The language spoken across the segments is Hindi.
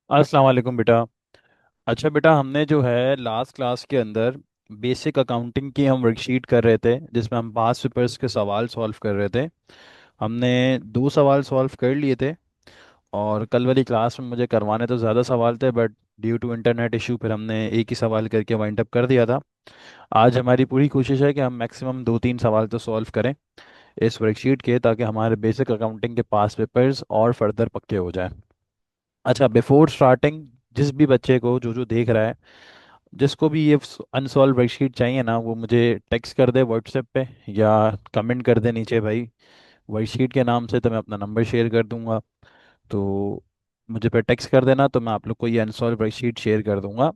अस्सलाम वालेकुम बेटा। अच्छा बेटा, हमने जो है लास्ट क्लास के अंदर बेसिक अकाउंटिंग की हम वर्कशीट कर रहे थे, जिसमें हम पास पेपर्स के सवाल सॉल्व कर रहे थे। हमने दो सवाल सॉल्व कर लिए थे। और कल वाली क्लास में मुझे करवाने तो ज़्यादा सवाल थे, but due to internet issue फिर हमने एक ही सवाल करके वाइंड अप कर दिया था। आज हमारी पूरी कोशिश है कि हम मैक्सिमम दो तीन सवाल तो सॉल्व करें इस वर्कशीट के, ताकि हमारे बेसिक अकाउंटिंग के पास पेपर्स और फर्दर पक्के हो जाए। अच्छा, बिफोर स्टार्टिंग, जिस भी बच्चे को जो जो देख रहा है, जिसको भी ये अनसॉल्व वर्कशीट चाहिए ना, वो मुझे टेक्स्ट कर दे व्हाट्सएप पे, या कमेंट कर दे नीचे भाई वर्कशीट के नाम से, तो मैं अपना नंबर शेयर कर दूंगा। तो मुझे पे टेक्स्ट कर देना, तो मैं आप लोग को ये अनसॉल्व वर्कशीट शेयर कर दूंगा।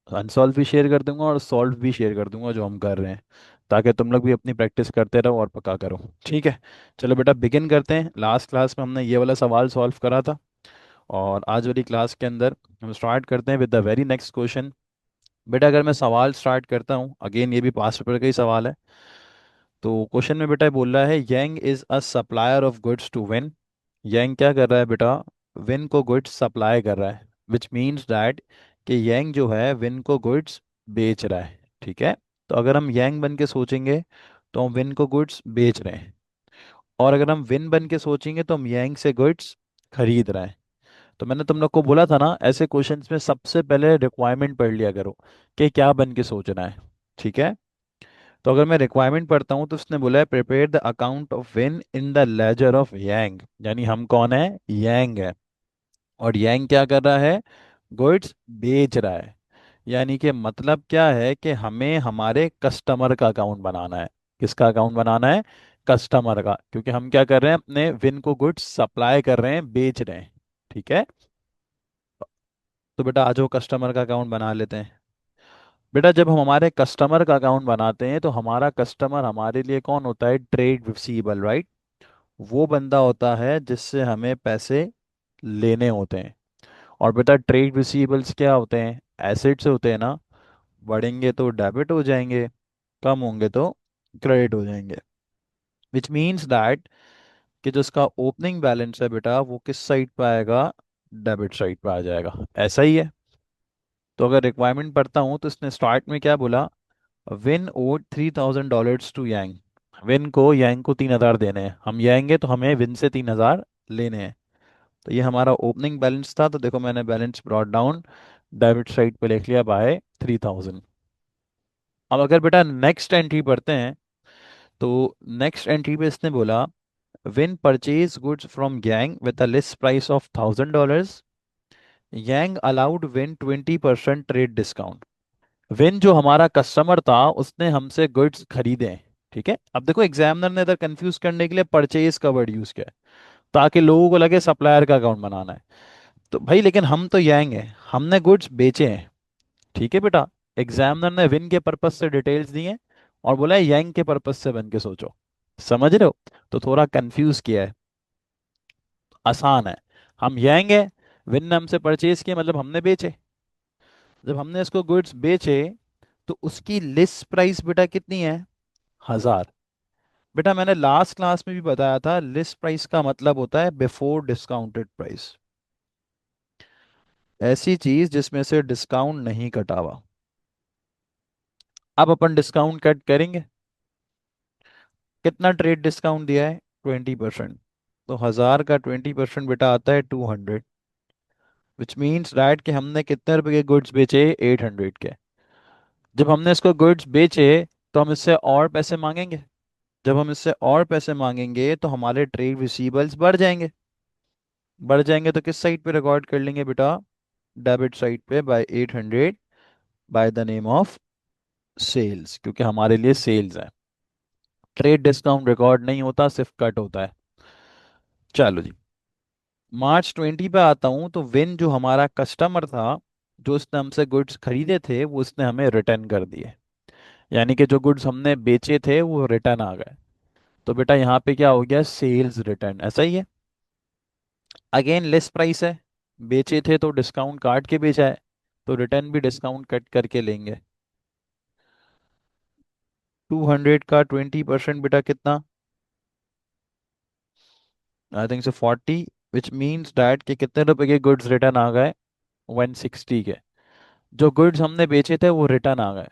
अनसॉल्व भी शेयर कर दूंगा और सॉल्व भी शेयर कर दूंगा जो हम कर रहे हैं, ताकि तुम लोग भी अपनी प्रैक्टिस करते रहो और पक्का करो। ठीक है, चलो बेटा बिगिन करते हैं। लास्ट क्लास में हमने ये वाला सवाल सॉल्व करा था, और आज वाली क्लास के अंदर हम स्टार्ट करते हैं with the very next question. बेटा अगर मैं सवाल स्टार्ट करता हूँ, अगेन ये भी पास पेपर का ही सवाल है। तो क्वेश्चन में बेटा बोल रहा है, Young is a supplier of goods to Win. Young क्या कर रहा है बेटा? विन को गुड्स सप्लाई कर रहा है, विच मीन्स दैट कि यंग जो है विन को गुड्स बेच रहा है। ठीक है, तो अगर हम यंग बन के सोचेंगे तो हम विन को गुड्स बेच रहे हैं, और अगर हम विन बन के सोचेंगे तो हम यंग से गुड्स खरीद रहे हैं। तो मैंने तुम लोग को बोला था ना, ऐसे क्वेश्चंस में सबसे पहले रिक्वायरमेंट पढ़ लिया करो कि क्या बन के सोचना है। ठीक है, तो अगर मैं रिक्वायरमेंट पढ़ता हूँ तो उसने बोला है, prepare the account of Win in the ledger of Yang. यानी हम कौन है? यांग है। और यांग क्या कर रहा है? गुड्स बेच रहा है। यानी कि मतलब क्या है कि हमें हमारे कस्टमर का अकाउंट बनाना है। किसका अकाउंट बनाना है? कस्टमर का, क्योंकि हम क्या कर रहे हैं, अपने विन को गुड्स सप्लाई कर रहे हैं, बेच रहे हैं। ठीक है, तो बेटा आज वो कस्टमर का अकाउंट बना लेते हैं। बेटा जब हम हमारे कस्टमर का अकाउंट बनाते हैं तो हमारा कस्टमर हमारे लिए कौन होता है? Trade receivable, right? वो बंदा होता है जिससे हमें पैसे लेने होते हैं। और बेटा ट्रेड रिसीवेबल्स क्या होते हैं? एसेट्स होते हैं ना। बढ़ेंगे तो डेबिट हो जाएंगे, कम होंगे तो क्रेडिट हो जाएंगे। विच मीन्स दैट कि जो उसका ओपनिंग बैलेंस है बेटा, वो किस साइड पे आएगा? डेबिट साइड पे आ जाएगा। ऐसा ही है। तो अगर रिक्वायरमेंट पढ़ता हूँ तो इसने स्टार्ट में क्या बोला? Win owed $3,000 to Yang. Win को यांग को 3,000 देने हैं, हम यांग तो हमें विन से 3,000 लेने हैं। तो ये हमारा ओपनिंग बैलेंस था, तो देखो मैंने balance brought down debit side पे लिख लिया बाय 3,000। अब अगर बेटा नेक्स्ट एंट्री पढ़ते हैं, तो नेक्स्ट एंट्री पे इसने बोला, win purchase goods from Yang with a list price of $1,000। Yang allowed win 20% trade discount. Win जो हमारा कस्टमर था उसने हमसे गुड्स खरीदे हैं। ठीक है, अब देखो एग्जामिनर ने इधर कंफ्यूज करने के लिए परचेज का वर्ड यूज किया है, ताकि लोगों को लगे सप्लायर का अकाउंट बनाना है। तो भाई लेकिन हम तो यांग हैं, हमने गुड्स बेचे हैं। ठीक है बेटा, एग्जामिनर ने विन के पर्पज से डिटेल्स दी हैं और बोला है यांग के पर्पज से बन के सोचो। समझ रहे हो? तो थोड़ा कंफ्यूज किया है। आसान है। हम यांग है, विन ने हमसे परचेज किया, मतलब हमने बेचे। जब हमने इसको गुड्स बेचे तो उसकी लिस्ट प्राइस बेटा कितनी है? 1,000। बेटा मैंने लास्ट क्लास में भी बताया था, लिस्ट प्राइस का मतलब होता है बिफोर डिस्काउंटेड प्राइस। ऐसी चीज जिसमें से डिस्काउंट नहीं कटा हुआ। अब अपन डिस्काउंट कट करेंगे। कितना ट्रेड डिस्काउंट दिया है? 20%। तो 1,000 का 20% बेटा आता है 200। विच मीन्स डैट कि हमने कितने रुपए के गुड्स बेचे? 800 के। जब हमने इसको गुड्स बेचे तो हम इससे और पैसे मांगेंगे। जब हम इससे और पैसे मांगेंगे तो हमारे ट्रेड रिसीवेबल्स बढ़ जाएंगे। बढ़ जाएंगे तो किस साइड पे रिकॉर्ड कर लेंगे बेटा? डेबिट साइड पे by 800, by the name of sales, क्योंकि हमारे लिए सेल्स है। ट्रेड डिस्काउंट रिकॉर्ड नहीं होता, सिर्फ कट होता है। चलो जी, मार्च 20 पे आता हूँ, तो विन जो हमारा कस्टमर था, जो उसने हमसे गुड्स खरीदे थे, वो उसने हमें रिटर्न कर दिए। यानी कि जो गुड्स हमने बेचे थे वो रिटर्न आ गए। तो बेटा यहाँ पे क्या हो गया? Sales return. ऐसा ही है। अगेन लिस्ट प्राइस है, बेचे थे तो डिस्काउंट काट के बेचा है, तो रिटर्न भी डिस्काउंट कट करके लेंगे। 200 का 20% बेटा कितना? आई थिंक से 40। विच मीन्स डैट कि कितने रुपए के गुड्स रिटर्न आ गए? 160 के। जो गुड्स हमने बेचे थे वो रिटर्न आ गए।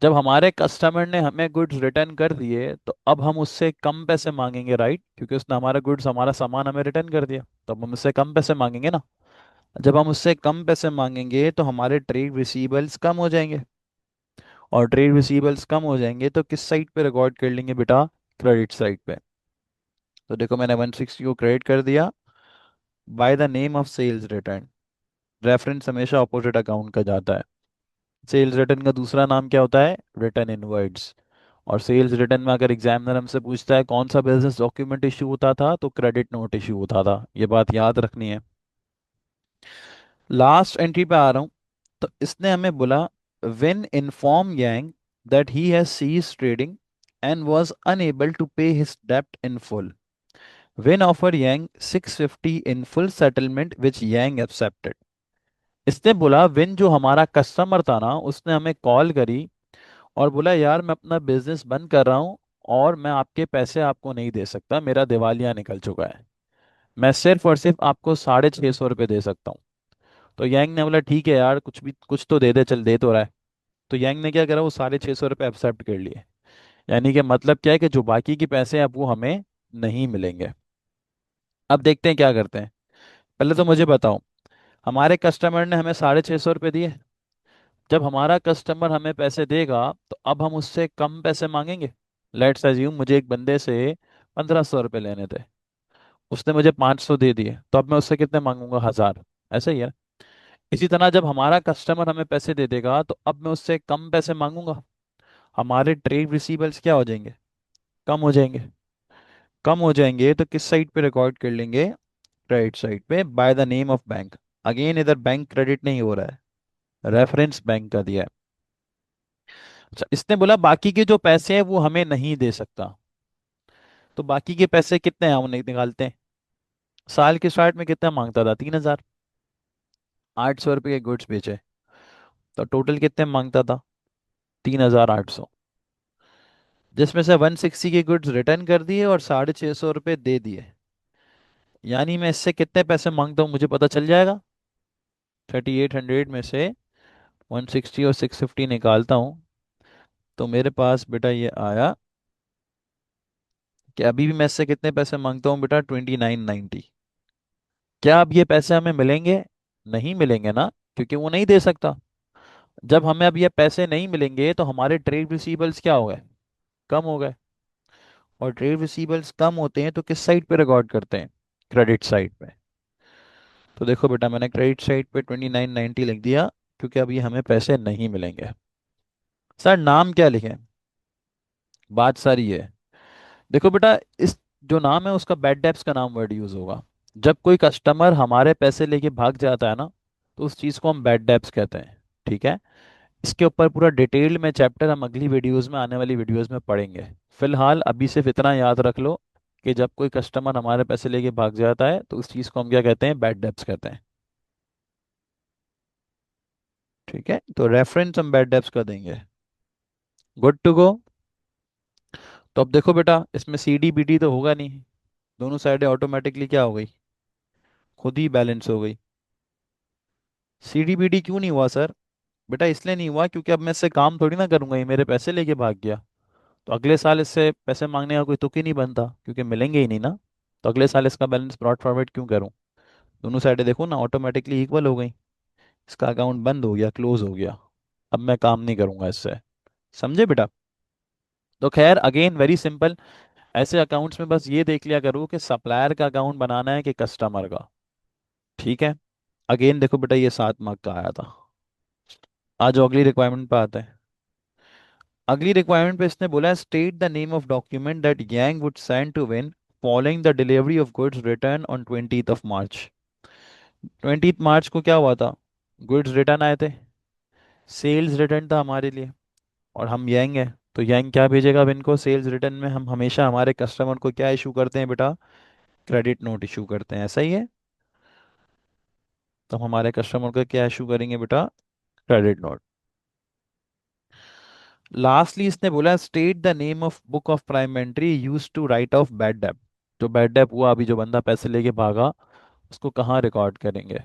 जब हमारे कस्टमर ने हमें गुड्स रिटर्न कर दिए तो अब हम उससे कम पैसे मांगेंगे, राइट, क्योंकि उसने हमारा गुड्स, हमारा सामान हमें रिटर्न कर दिया, तो अब हम उससे कम पैसे मांगेंगे ना। जब हम उससे कम पैसे मांगेंगे तो हमारे ट्रेड रिसीवेबल्स कम हो जाएंगे, और ट्रेड रिसीवेबल्स कम हो जाएंगे तो किस साइड पे रिकॉर्ड कर लेंगे बेटा? क्रेडिट साइड पे। तो देखो मैंने 160 को क्रेडिट कर दिया by the name of sales return. Reference हमेशा अपोजिट अकाउंट का जाता है। सेल्स रिटर्न का दूसरा नाम क्या होता है? Return inwards. और सेल्स रिटर्न में अगर एग्जामिनर हमसे पूछता है कौन सा बिजनेस डॉक्यूमेंट इशू होता था, तो क्रेडिट नोट इशू होता था। ये बात याद रखनी है। लास्ट एंट्री पे आ रहा हूँ। तो इसने हमें बोला, Wen inform Yang that he has ceased trading and was unable to pay his डेब्ट in full, Wen offer Yang 650 in full settlement which Yang accepted. इसने बोला व्हेन, जो हमारा कस्टमर था ना, उसने हमें कॉल करी और बोला यार मैं अपना बिजनेस बंद कर रहा हूँ और मैं आपके पैसे आपको नहीं दे सकता, मेरा दिवालिया निकल चुका है, मैं सिर्फ और सिर्फ आपको 650 रुपये दे सकता हूँ। तो यांग ने बोला ठीक है यार, कुछ भी कुछ तो दे दे, चल दे तो रहा है। तो यांग ने क्या करा, वो 650 रुपये एक्सेप्ट कर लिए। यानी कि मतलब क्या है कि जो बाकी के पैसे हैं अब वो हमें नहीं मिलेंगे। अब देखते हैं क्या करते हैं। पहले तो मुझे बताओ, हमारे कस्टमर ने हमें 650 रुपये दिए। जब हमारा कस्टमर हमें पैसे देगा तो अब हम उससे कम पैसे मांगेंगे। लेट्स अज्यूम मुझे एक बंदे से 1500 रुपये लेने थे, उसने मुझे 500 दे दिए, तो अब मैं उससे कितने मांगूंगा? 1000। ऐसा ही है। इसी तरह जब हमारा कस्टमर हमें पैसे दे देगा तो अब मैं उससे कम पैसे मांगूंगा। हमारे ट्रेड रिसीवेबल्स क्या हो जाएंगे? कम हो जाएंगे। कम हो जाएंगे तो किस साइड पे रिकॉर्ड कर लेंगे? क्रेडिट साइड पे, bye the name of bank. Again इधर बैंक क्रेडिट नहीं हो रहा है, रेफरेंस बैंक का दिया है। अच्छा, इसने बोला बाकी के जो पैसे हैं वो हमें नहीं दे सकता। तो बाकी के पैसे कितने हैं हम निकालते हैं। साल के स्टार्ट में कितना मांगता था? 3000। 800 रुपये के गुड्स बेचे, तो टोटल कितने मांगता था? 3800। जिसमें से 160 के गुड्स रिटर्न कर दिए और 650 रुपये दे दिए। यानी मैं इससे कितने पैसे मांगता हूँ मुझे पता चल जाएगा। 3800 में से 160 और 650 निकालता हूँ, तो मेरे पास बेटा ये आया कि अभी भी मैं इससे कितने पैसे मांगता हूँ बेटा? 2990। क्या अब ये पैसे हमें मिलेंगे? नहीं मिलेंगे ना, क्योंकि वो नहीं दे सकता। जब हमें अब ये पैसे नहीं मिलेंगे तो हमारे ट्रेड रिसीवेबल्स क्या हो गए? कम हो गए। और ट्रेड रिसीवेबल्स कम होते हैं तो किस साइड पे रिकॉर्ड करते हैं? क्रेडिट साइड पे। तो देखो बेटा, मैंने क्रेडिट साइड पे 2990 लिख दिया, क्योंकि अब ये हमें पैसे नहीं मिलेंगे। सर नाम क्या लिखें? बात सारी है। देखो बेटा, इस जो नाम है उसका बैड डेब्ट्स का नाम वर्ड यूज होगा। जब कोई कस्टमर हमारे पैसे लेके भाग जाता है ना, तो उस चीज़ को हम बैड डेब्ट्स कहते हैं। ठीक है। इसके ऊपर पूरा डिटेल्ड में चैप्टर हम अगली वीडियोस में, आने वाली वीडियोस में पढ़ेंगे। फिलहाल अभी सिर्फ इतना याद रख लो कि जब कोई कस्टमर हमारे पैसे लेके भाग जाता है तो उस चीज़ को हम क्या कहते हैं? बैड डेब्ट्स कहते हैं। ठीक है, तो रेफरेंस हम बैड डेब्ट्स का देंगे। Good to go. तो अब देखो बेटा, इसमें सी डी बी डी तो होगा नहीं। दोनों साइडें ऑटोमेटिकली क्या हो गई? खुद ही बैलेंस हो गई। सी डी बी डी क्यों नहीं हुआ सर? बेटा इसलिए नहीं हुआ क्योंकि अब मैं इससे काम थोड़ी ना करूंगा, ये मेरे पैसे लेके भाग गया। तो अगले साल इससे पैसे मांगने का कोई तुक ही नहीं बनता, क्योंकि मिलेंगे ही नहीं ना। तो अगले साल इसका बैलेंस ब्रॉड फॉरवर्ड क्यों करूं? दोनों साइडें देखो ना, ऑटोमेटिकली इक्वल हो गई। इसका अकाउंट बंद हो गया, क्लोज हो गया। अब मैं काम नहीं करूंगा इससे। समझे बेटा? तो खैर, अगेन वेरी सिंपल। ऐसे अकाउंट्स में बस ये देख लिया करो कि सप्लायर का अकाउंट बनाना है कि कस्टमर का। ठीक है। अगेन देखो बेटा, ये 7 मार्क का आया था। आज अगली रिक्वायरमेंट पे आते हैं। अगली रिक्वायरमेंट पे इसने बोला है, state the name of document that Gang would send to Win following the delivery of goods return on 20th of March. 20th March को क्या हुआ था? गुड्स रिटर्न आए थे, सेल्स रिटर्न था हमारे लिए। और हम यंग है, तो यंग क्या भेजेगा विन को? सेल्स रिटर्न में हम हमेशा हमारे कस्टमर को क्या इशू करते हैं बेटा? क्रेडिट नोट इशू करते हैं। ऐसा ही है। तो हम हमारे कस्टमर को क्या इशू करेंगे बेटा? Credit note. लास्टली इसने बोला, state the name of book of prime entry use to write off bad डेब्ट। जो बैड डेब्ट हुआ, अभी जो बंदा पैसे लेके भागा, उसको कहाँ रिकॉर्ड करेंगे?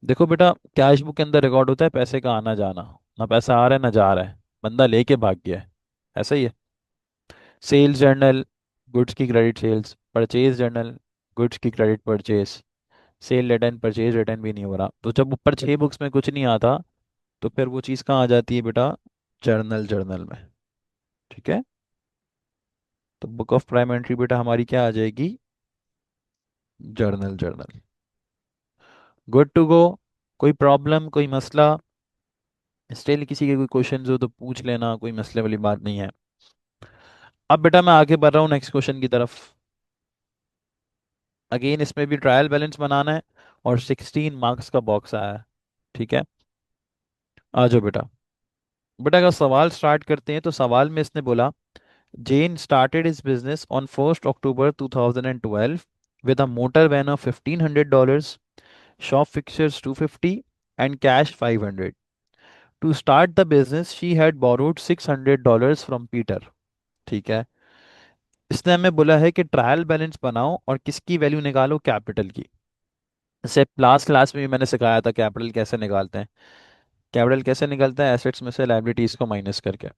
देखो बेटा, कैश बुक के अंदर रिकॉर्ड होता है पैसे का आना जाना। ना पैसा आ रहा है ना जा रहा है, बंदा लेके भाग गया है। ऐसा ही है। सेल्स जर्नल, गुड्स की credit sales. Purchase journal, goods की credit purchase. Sale return, purchase return भी नहीं हो रहा। तो जब ऊपर 6 बुक्स में कुछ नहीं आता, तो फिर वो चीज़ कहाँ आ जाती है बेटा? जर्नल, जर्नल में। ठीक है। तो बुक ऑफ प्राइम एंट्री बेटा हमारी क्या आ जाएगी? Journal, journal. Good to go. कोई प्रॉब्लम, कोई मसला? स्टिल किसी के कोई क्वेश्चन हो तो पूछ लेना, कोई मसले वाली बात नहीं है। अब बेटा मैं आगे बढ़ रहा हूँ नेक्स्ट क्वेश्चन की तरफ। अगेन इसमें भी ट्रायल बैलेंस बनाना है, और 16 मार्क्स का बॉक्स आया है। ठीक है। आ जाओ बेटा। बेटा अगर सवाल स्टार्ट करते हैं तो सवाल में इसने बोला, जेन started his business on 1st October 2012 with a motor van of $1,500, shop fixtures 250, and cash 500. To start the business, she had borrowed $600 from Peter. ठीक है। इसने हमें बोला है कि ट्रायल बैलेंस बनाओ और किसकी वैल्यू निकालो? कैपिटल की। जैसे लास्ट क्लास में भी मैंने सिखाया था कैपिटल कैसे निकालते हैं। कैपिटल कैसे निकलता है? एसेट्स में से लाइबिलिटीज को माइनस करके।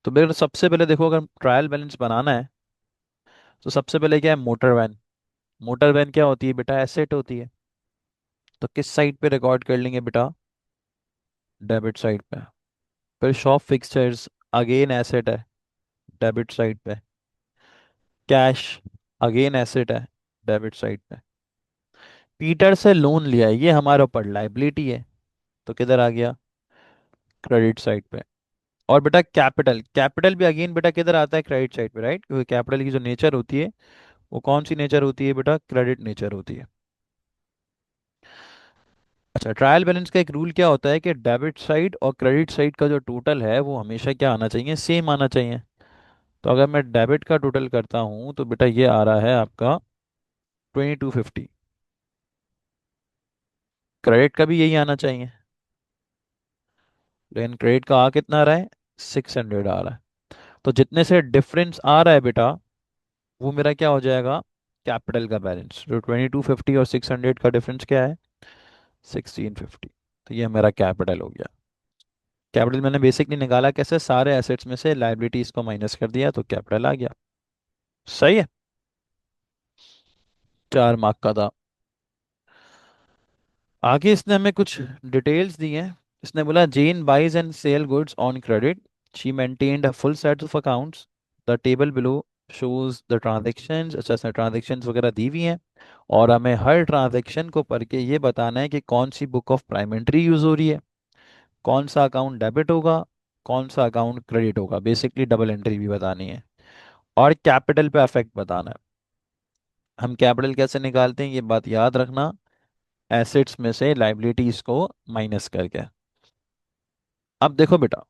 तो मेरे सबसे पहले देखो, अगर ट्रायल बैलेंस बनाना है तो सबसे पहले क्या है? Motor van. मोटर वैन क्या होती है बेटा? एसेट होती है। तो किस साइड पे रिकॉर्ड कर लेंगे बेटा? डेबिट साइड पे। फिर शॉप फिक्सचर्स, अगेन एसेट है, डेबिट साइड पे। कैश, अगेन एसेट है, डेबिट साइड पे। पीटर से लोन लिया है, ये हमारे ऊपर लाइबिलिटी है, तो किधर आ गया? क्रेडिट साइड पे। और बेटा कैपिटल, कैपिटल भी अगेन बेटा किधर आता है? क्रेडिट साइड पे, राइट? क्योंकि कैपिटल की जो नेचर होती है वो कौन सी नेचर होती है बेटा? क्रेडिट नेचर होती है। अच्छा, ट्रायल बैलेंस का एक रूल क्या होता है कि डेबिट साइड और क्रेडिट साइड का जो टोटल है वो हमेशा क्या आना चाहिए? सेम आना चाहिए। तो अगर मैं डेबिट का टोटल करता हूँ तो बेटा ये आ रहा है आपका 2250। क्रेडिट का भी यही आना चाहिए, लेकिन क्रेडिट का आ कितना रहा है? 600 आ रहा है। तो जितने से डिफरेंस आ रहा है बेटा, वो मेरा क्या हो जाएगा? कैपिटल का बैलेंस। जो 2250 और 600 का डिफरेंस क्या है? 1650। तो ये मेरा कैपिटल हो गया। कैपिटल मैंने बेसिकली निकाला कैसे? सारे एसेट्स में से लाइबिलिटीज को माइनस कर दिया तो कैपिटल आ गया। सही है। 4 मार्क का था। आगे इसने हमें कुछ डिटेल्स दी हैं। इसने बोला, Jane buys and sell goods on credit. She maintained a full set of accounts. The table below shows the transactions. अच्छा, इसने ट्रांजेक्शन्स वगैरह दी हुई हैं, और हमें हर ट्रांजेक्शन को पढ़ के ये बताना है कि कौन सी बुक ऑफ प्राइमेंट्री यूज हो रही है, कौन सा अकाउंट डेबिट होगा, कौन सा अकाउंट क्रेडिट होगा। बेसिकली डबल एंट्री भी बतानी है, और कैपिटल पे अफेक्ट बताना है। हम कैपिटल कैसे निकालते हैं ये बात याद रखना, एसेट्स में से लाइबिलिटीज को माइनस करके। अब देखो बेटा,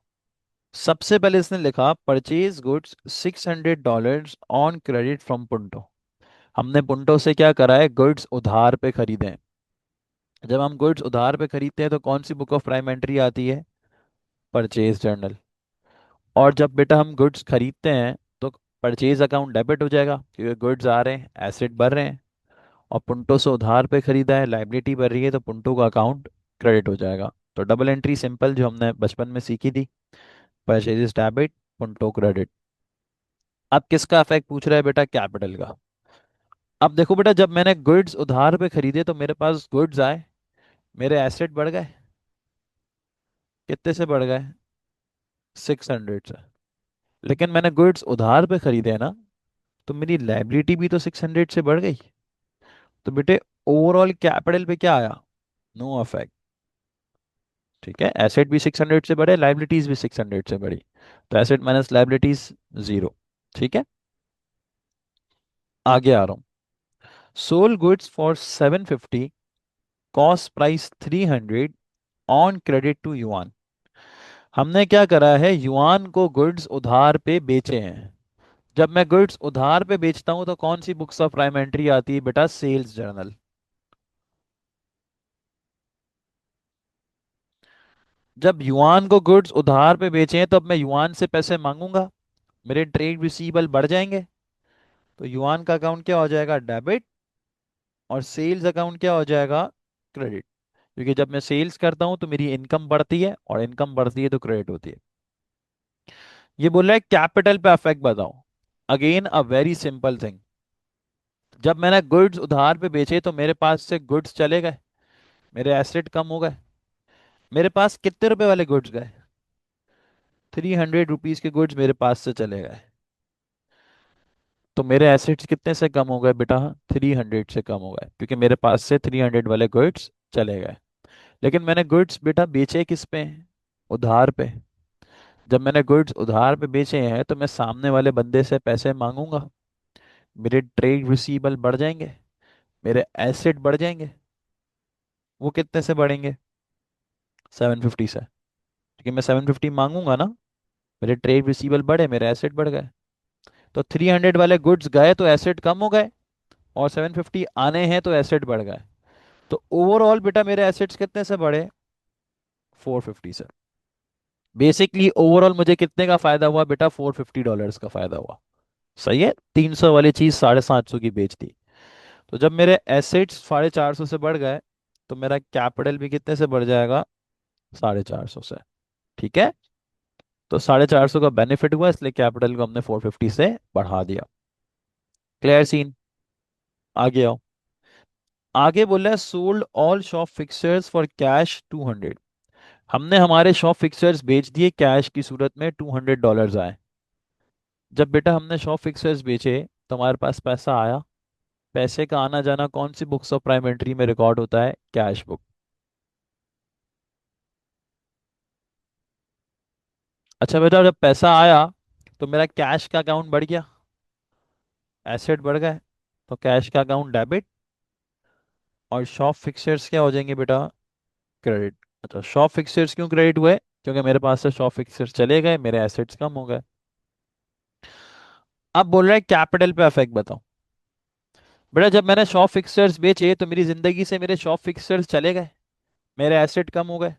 सबसे पहले इसने लिखा, purchase goods $600 on credit from Punto. हमने पुंटो से क्या करा है? गुड्स उधार पे खरीदे हैं। जब हम गुड्स उधार पे खरीदते हैं तो कौन सी बुक ऑफ प्राइम एंट्री आती है? Purchase journal. और जब बेटा हम गुड्स खरीदते हैं तो परचेज अकाउंट डेबिट हो जाएगा, क्योंकि गुड्स आ रहे हैं, एसेट बढ़ रहे हैं। और पुंटो से उधार पे खरीदा है, लाइबिलिटी बढ़ रही है, तो पुंटो का अकाउंट क्रेडिट हो जाएगा। तो डबल एंट्री सिंपल जो हमने बचपन में सीखी थी, परचेज डेबिट, पुंटो क्रेडिट। अब किसका इफेक्ट पूछ रहा है बेटा? कैपिटल का। अब देखो बेटा, जब मैंने गुड्स उधार पे खरीदे तो मेरे पास गुड्स आए, मेरे एसेट बढ़ गए। कितने से बढ़ गए? 600 से। लेकिन मैंने गुड्स उधार पे खरीदे हैं ना, तो मेरी लाइबिलिटी भी तो 600 से बढ़ गई। तो बेटे ओवरऑल कैपिटल पे क्या आया? No affect. ठीक है, एसेट भी 600 से बढ़े, लाइबिलिटीज भी 600 से बढ़ी, तो एसेट माइनस लाइबिलिटीज 0। ठीक है। आगे आ रहा हूँ। Sold goods for 750, cost price 300, on credit to Yuan. हमने क्या करा है? युआन को गुड्स उधार पे बेचे हैं। जब मैं गुड्स उधार पे बेचता हूं तो कौन सी बुक्स ऑफ प्राइम एंट्री आती है बेटा? Sales journal. जब युआन को गुड्स उधार पे बेचे हैं तो अब मैं युआन से पैसे मांगूंगा, मेरे ट्रेड रिसीवेबल बढ़ जाएंगे। तो युआन का अकाउंट क्या हो जाएगा? डेबिट। और सेल्स अकाउंट क्या हो जाएगा? क्रेडिट। क्योंकि जब मैं सेल्स करता हूँ तो मेरी इनकम बढ़ती है, और इनकम बढ़ती है तो क्रेडिट होती है। ये बोल रहा है कैपिटल पे अफेक्ट बताओ। Again a very simple thing. जब मैंने गुड्स उधार पे बेचे तो मेरे पास से गुड्स चले गए, मेरे एसेट कम हो गए। मेरे पास कितने रुपए वाले गुड्स गए? 300 रुपीज के गुड्स मेरे पास से चले गए। तो मेरे एसेट्स कितने से कम हो गए बेटा? 300 से कम हो गए, क्योंकि मेरे पास से 300 वाले गुड्स चले गए। लेकिन मैंने गुड्स बेटा बेचे किस पे? उधार पे। जब मैंने गुड्स उधार पे बेचे हैं तो मैं सामने वाले बंदे से पैसे मांगूंगा, मेरे ट्रेड रिसीवेबल बढ़ जाएंगे, मेरे एसेट बढ़ जाएंगे। वो कितने से बढ़ेंगे? 750 से। क्योंकि मैं 750 मांगूंगा ना, मेरे ट्रेड रिसीवेबल बढ़े, मेरे एसेट बढ़ गए। तो 300 वाले गुड्स गए तो एसेट कम हो गए, और 750 आने हैं तो एसेट बढ़ गए। तो ओवरऑल बेटा मेरे एसेट्स कितने से बढ़े? 450 से। बेसिकली ओवरऑल मुझे कितने का फायदा हुआ बेटा? $450 का फायदा हुआ। सही है। 300 वाली चीज 750 की बेच दी। तो जब मेरे एसेट्स 450 से बढ़ गए, तो मेरा कैपिटल भी कितने से बढ़ जाएगा? 450 से। ठीक है। तो 450 का बेनिफिट हुआ, इसलिए कैपिटल को हमने 450 से बढ़ा दिया। Clear scene? आगे आओ। आगे बोला है sold all shop fixtures for cash 200। हमने हमारे शॉप फिक्सर्स बेच दिए कैश की सूरत में, $200 आए। जब बेटा हमने शॉप फिक्सर्स बेचे तो हमारे पास पैसा आया। पैसे का आना जाना कौन सी बुक्स ऑफ प्राइम एंट्री में रिकॉर्ड होता है? Cash book. अच्छा बेटा, जब पैसा आया तो मेरा कैश का अकाउंट बढ़ गया, एसेट बढ़ गए, तो कैश का अकाउंट डेबिट, और शॉप फिक्सर्स क्या हो जाएंगे बेटा? क्रेडिट। अच्छा, शॉप फिक्सर्स क्यों क्रेडिट हुए? क्योंकि मेरे पास से शॉप फिक्सर्स चले गए, मेरे एसेट्स कम हो गए। अब बोल रहा है कैपिटल पे अफेक्ट बताओ। बेटा जब मैंने शॉप फिक्सर्स बेचे तो मेरी जिंदगी से मेरे शॉप फिक्सर्स चले गए, मेरे एसेट कम हो गए।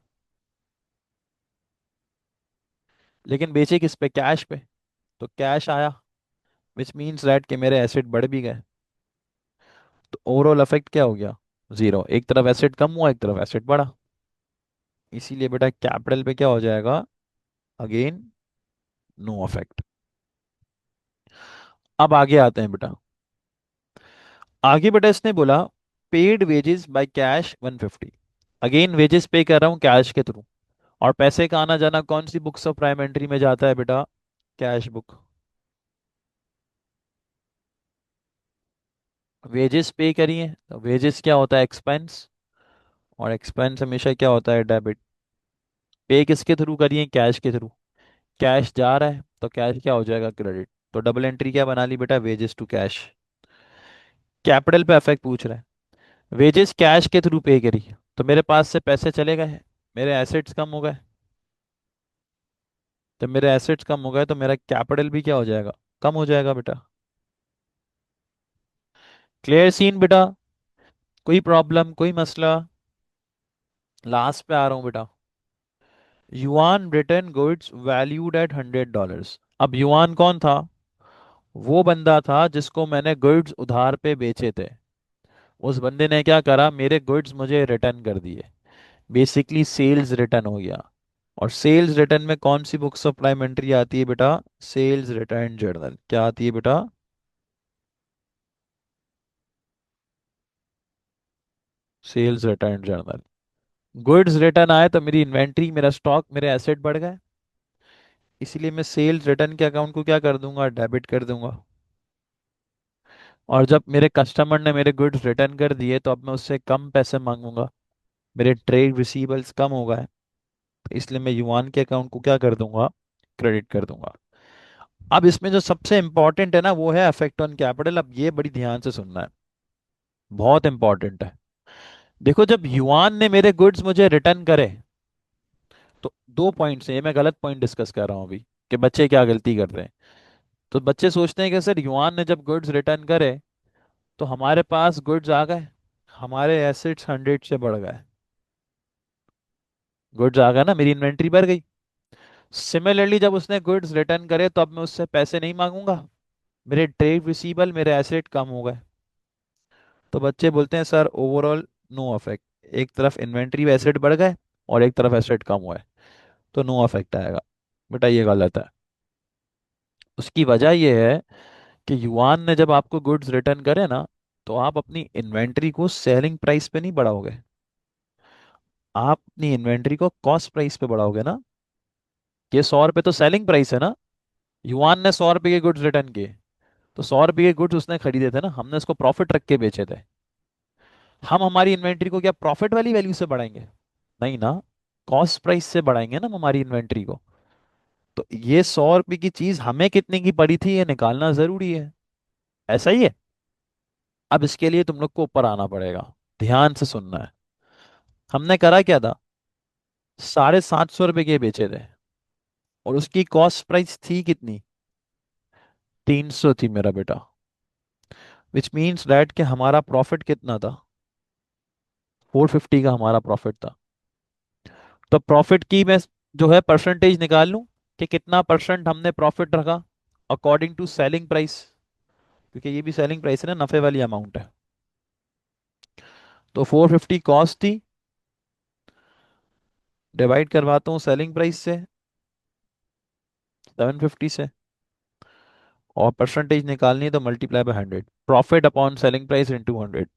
लेकिन बेचे किस पे? कैश पे। तो कैश आया, विच मीन्स दैट कि मेरे एसेट बढ़ भी गए। तो ओवरऑल इफेक्ट क्या हो गया? जीरो। एक तरफ एसेट कम हुआ, एक तरफ एसेट बढ़ा। इसीलिए बेटा कैपिटल पे क्या हो जाएगा? Again no effect. अब आगे आते हैं बेटा। आगे बेटा इसने बोला paid wages by cash 150। Again wages पे कर रहा हूँ कैश के थ्रू, और पैसे का आना जाना कौन सी बुक्स ऑफ प्राइम एंट्री में जाता है बेटा? Cash book. वेजेस पे करिए तो वेजेस क्या होता है? एक्सपेंस। और एक्सपेंस हमेशा क्या होता है? डेबिट। पे किसके थ्रू करिए? कैश के थ्रू। कैश जा रहा है तो कैश क्या हो जाएगा? क्रेडिट। तो डबल एंट्री क्या बना ली बेटा? Wages to cash. कैपिटल पे अफेक्ट पूछ रहा है। वेजेस कैश के थ्रू पे करी तो मेरे पास से पैसे चले गए, मेरे एसेट्स कम हो गए। जब मेरे एसेट्स कम हो गए तो मेरा कैपिटल भी क्या हो जाएगा? कम हो जाएगा बेटा। क्लियर सीन बेटा? कोई प्रॉब्लम, कोई मसला? लास्ट पे आ रहा हूँ बेटा। Yuan return goods valued at $100। अब युआन कौन था? वो बंदा था जिसको मैंने गुड्स उधार पे बेचे थे। उस बंदे ने क्या करा? मेरे गुड्स मुझे रिटर्न कर दिए। बेसिकली सेल्स रिटर्न हो गया। और सेल्स रिटर्न में कौन सी बुक्स ऑफ प्राइम एंट्री आती है बेटा? Sales return journal. क्या आती है बेटा? Sales return journal. Goods return आए तो मेरी इन्वेंट्री, मेरा स्टॉक, मेरे एसेट बढ़ गए। इसीलिए मैं सेल्स रिटर्न के अकाउंट को क्या कर दूंगा? डेबिट कर दूंगा। और जब मेरे कस्टमर ने मेरे गुड्स रिटर्न कर दिए तो अब मैं उससे कम पैसे मांगूंगा, मेरे ट्रेड रिसीवेबल्स कम हो गए। तो इसलिए मैं युआन के अकाउंट को क्या कर दूंगा? क्रेडिट कर दूंगा। अब इसमें जो सबसे इंपॉर्टेंट है ना, वो है इफेक्ट ऑन कैपिटल। अब ये बड़ी ध्यान से सुनना है, बहुत इंपॉर्टेंट है। देखो जब युआन ने मेरे गुड्स मुझे रिटर्न करे, तो दो पॉइंट्स हैं, ये मैं गलत पॉइंट डिस्कस कर रहा हूँ अभी, कि बच्चे क्या गलती कर रहे हैं। तो बच्चे सोचते हैं कि सर युआन ने जब गुड्स रिटर्न करे तो हमारे पास गुड्स आ गए, हमारे एसेट्स 100 से बढ़ गए। गुड्स आ गए ना, मेरी इन्वेंट्री बढ़ गई। सिमिलरली जब उसने गुड्स रिटर्न करे तो अब मैं उससे पैसे नहीं मांगूंगा, मेरे ट्रेड रिसीवेबल, मेरे एसेट कम हो गए। तो बच्चे बोलते हैं सर ओवरऑल नो अफेक्ट। एक तरफ इन्वेंट्री एसेट बढ़ गए और एक तरफ एसेट कम हुआ है, तो नो अफेक्ट आएगा। बेटा ये गलत है। उसकी वजह ये है कि युआन ने जब आपको गुड्स रिटर्न करे ना, तो आप अपनी इन्वेंट्री को सेलिंग प्राइस पे नहीं बढ़ाओगे, आप अपनी इन्वेंट्री को कॉस्ट प्राइस पे बढ़ाओगे ना। ये 100 रुपये तो सेलिंग प्राइस है ना। युआन ने 100 रुपये के गुड्स रिटर्न किए, तो 100 रुपये के गुड्स उसने खरीदे थे ना, हमने उसको प्रॉफिट रख के बेचे थे। हम हमारी इन्वेंट्री को क्या प्रॉफिट वाली वैल्यू से बढ़ाएंगे? नहीं ना, कॉस्ट प्राइस से बढ़ाएंगे ना हम हमारी इन्वेंट्री को। तो ये 100 रुपये की चीज हमें कितने की पड़ी थी ये निकालना जरूरी है। ऐसा ही है। अब इसके लिए तुम लोग को ऊपर आना पड़ेगा, ध्यान से सुनना है। हमने करा क्या था, 750 रुपये के बेचे थे, और उसकी कॉस्ट प्राइस थी कितनी, 300 थी मेरा बेटा। विच मीन्स डैट कि हमारा प्रॉफिट कितना था, 450 का हमारा प्रॉफिट था। तो प्रॉफिट की मैं जो है परसेंटेज निकाल लूं कि कितना परसेंट हमने प्रॉफिट रखा अकॉर्डिंग टू सेलिंग प्राइस, क्योंकि ये भी सेलिंग प्राइस है ना, नफे वाली अमाउंट है। तो 450 कॉस्ट थी, डिवाइड करवाता हूँ सेलिंग प्राइस से, 750 से, और परसेंटेज निकालनी है तो multiply by 100, profit upon selling price into 100।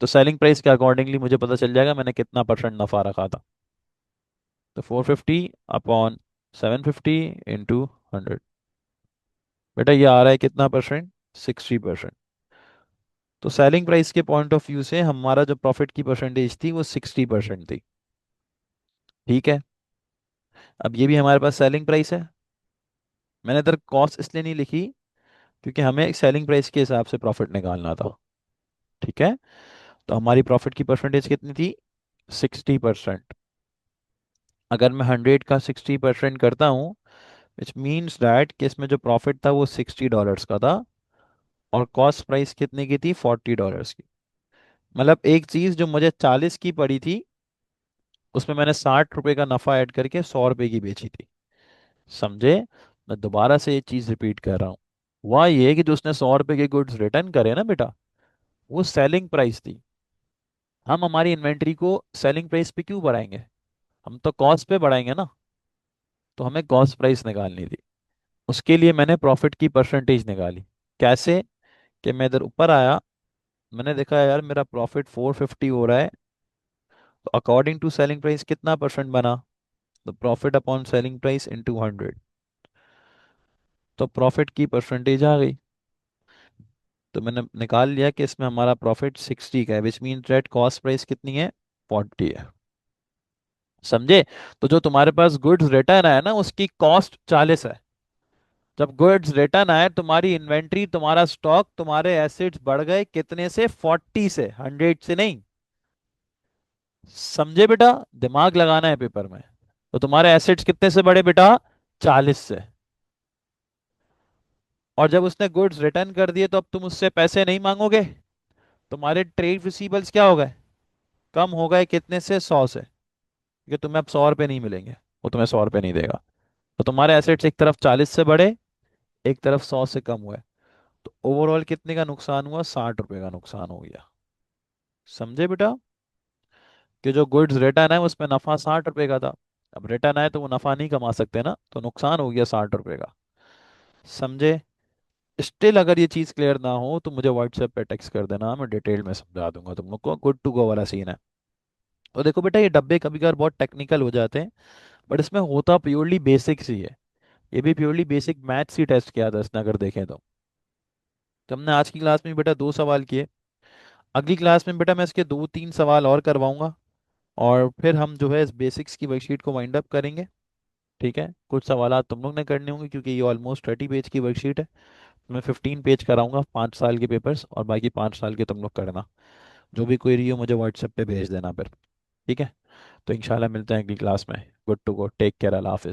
तो सेलिंग प्राइस के अकॉर्डिंगली मुझे पता चल जाएगा मैंने कितना परसेंट नफा रखा था। तो 450 अपॉन 750 इंटू 100, बेटा ये आ रहा है कितना परसेंट, 60%। तो सेलिंग प्राइस के पॉइंट ऑफ व्यू से हमारा जो प्रॉफिट की परसेंटेज थी वो 60% थी। ठीक है। अब ये भी हमारे पास सेलिंग प्राइस है। मैंने इधर कॉस्ट इसलिए नहीं लिखी क्योंकि हमें सेलिंग प्राइस के हिसाब से प्रॉफिट निकालना था। ठीक है। तो हमारी प्रॉफिट की परसेंटेज कितनी थी, 60%। अगर मैं 100 का 60% करता हूँ, विच मीन्स डैट कि इसमें जो प्रॉफिट था वो $60 का था, और कॉस्ट प्राइस कितने की थी, $40 की। मतलब एक चीज जो मुझे 40 की पड़ी थी, उसमें मैंने 60 रुपए का नफा ऐड करके 100 रुपए की बेची थी। समझे? मैं दोबारा से ये चीज रिपीट कर रहा हूँ। हुआ ये कि जो उसने 100 रुपए के गुड्स रिटर्न करे ना बेटा, वो सेलिंग प्राइस थी। हम हमारी इन्वेंट्री को सेलिंग प्राइस पे क्यों बढ़ाएंगे, हम तो कॉस्ट पे बढ़ाएंगे ना। तो हमें कॉस्ट प्राइस निकालनी थी। उसके लिए मैंने प्रॉफिट की परसेंटेज निकाली। कैसे? कि मैं इधर ऊपर आया, मैंने देखा यार मेरा प्रॉफिट 450 हो रहा है, तो अकॉर्डिंग टू सेलिंग प्राइस कितना परसेंट बना, तो profit upon selling price into 100। तो प्रॉफिट की परसेंटेज आ गई। तो मैंने निकाल लिया कि इसमें हमारा प्रॉफिट 60 का है, which mean that cost price कितनी है, 40 है। समझे? तो जो तुम्हारे पास गुड्स रिटर्न आया ना, उसकी कॉस्ट 40 है। जब गुड्स रिटर्न आए, तुम्हारी इन्वेंट्री, तुम्हारा स्टॉक, तुम्हारे एसेट्स बढ़ गए कितने से, 40 से, 100 से नहीं। समझे बेटा? दिमाग लगाना है पेपर में। तो तुम्हारे एसेट्स कितने से बढ़े बेटा, 40 से। और जब उसने गुड्स रिटर्न कर दिए, तो अब तुम उससे पैसे नहीं मांगोगे। तुम्हारे ट्रेड रिसीवेबल्स क्या हो गए, कम हो गए कितने से, 100 से, क्योंकि तुम्हें अब 100 रुपये नहीं मिलेंगे, वो तुम्हें 100 रुपये नहीं देगा। तो तुम्हारे एसेट्स एक तरफ 40 से बढ़े, एक तरफ 100 से कम हुए। तो ओवरऑल कितने का नुकसान हुआ, 60 रुपये का नुकसान हो गया। समझे बेटा? कि जो गुड्स रिटर्न है उसमें नफा 60 रुपये का था, अब रिटर्न आए तो वो नफा नहीं कमा सकते ना, तो नुकसान हो गया 60 रुपये का। समझे? स्टिल अगर ये चीज़ क्लियर ना हो तो मुझे व्हाट्सएप पे टेक्स्ट कर देना, मैं डिटेल में समझा दूंगा तुम लोग को। गुड टू गो वाला सीन है। तो देखो बेटा, ये डब्बे कभी कभार बहुत टेक्निकल हो जाते हैं, बट इसमें होता प्योरली बेसिक्स ही है। ये भी प्योरली बेसिक मैथ्स ही टेस्ट किया था इसने, अगर देखें तो हमने आज की क्लास में बेटा 2 सवाल किए। अगली क्लास में बेटा मैं इसके 2-3 सवाल और करवाऊंगा, और फिर हम जो है इस बेसिक्स की वर्कशीट को वाइंड अप करेंगे। ठीक है, कुछ सवाल तुम लोग ने करने होंगे क्योंकि ये ऑलमोस्ट 30 पेज की वर्कशीट है। मैं 15 पेज कराऊंगा, 5 साल के पेपर्स, और बाकी 5 साल के तुम लोग करना। जो भी क्वेरी हो मुझे व्हाट्सएप पे भेज देना फिर। ठीक है। तो इंशाल्लाह मिलते हैं अगली क्लास में। Good to go, take care, अल्लाह हाफिज़।